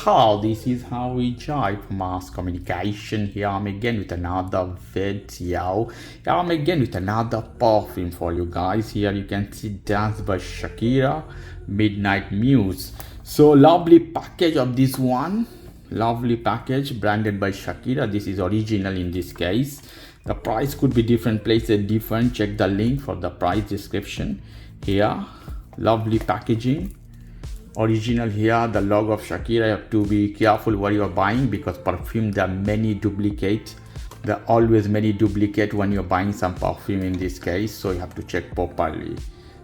this is how we jive mass communication. Here I'm again with another video. Here I'm again with another perfume for you guys. Here you can see Dance by Shakira, Midnight Muse. So lovely package of this one. Lovely package branded by Shakira. This is original in this case. The price could be different places different. Check the link for the price description. Here lovely packaging. Original here, the logo of Shakira. You have to be careful what you are buying because perfume there are many duplicate. There are always many duplicate when you're buying some perfume in this case, so you have to check properly.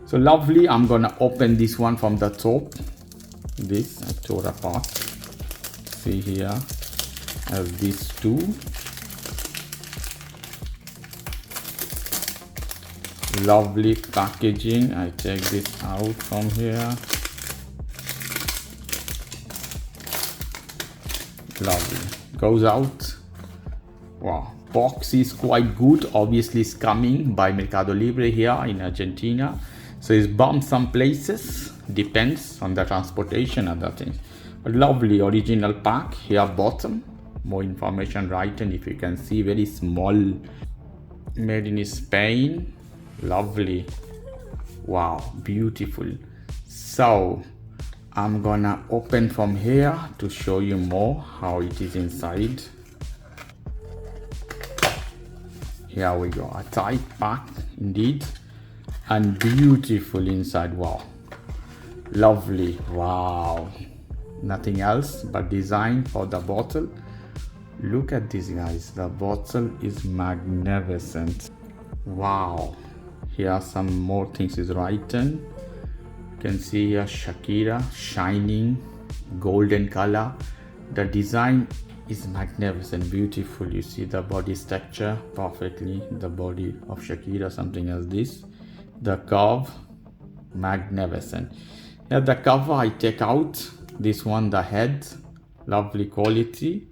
So lovely. I'm gonna open this one from the top. This I tore apart. See here, as these two. Lovely packaging. I take this out from here. Lovely, goes out. Wow, box is quite good. Obviously it's coming by Mercado Libre here in Argentina, so it's bumped some places, depends on the transportation, other things. But lovely original pack. Here bottom, more information written, if you can see, very small, made in Spain. Lovely, wow, beautiful. So I'm gonna open from here to show you more how it is inside. Here we go, a tight pack indeed, and beautiful inside. Wow, lovely, wow, nothing else but design for the bottle. Look at this guys, the bottle is magnificent. Wow, here some more things is written. You can see here Shakira, shining golden color. The design is magnificent, beautiful. You see the body structure perfectly, the body of Shakira, something as this. The curve, magnificent. Here the cover I take out, this one, the head, lovely quality.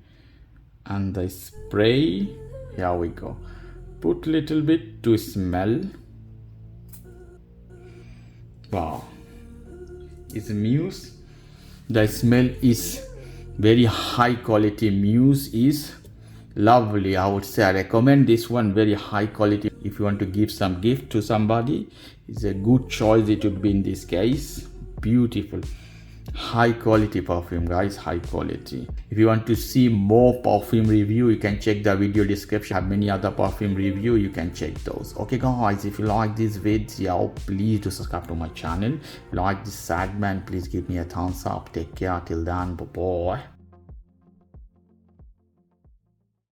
And the spray, here we go. Put little bit to smell. Wow, it's Muse. The smell is very high quality. Muse is lovely. I would say I recommend this one, very high quality. If you want to give some gift to somebody, it's a good choice. It would be in this case. Beautiful, high quality perfume guys, high quality. If you want to see more perfume review, you can check the video description. I have many other perfume review, you can check those. Okay guys, if you like this video, please do subscribe to my channel. If you like this segment, please give me a thumbs up. Take care, till then, bye bye.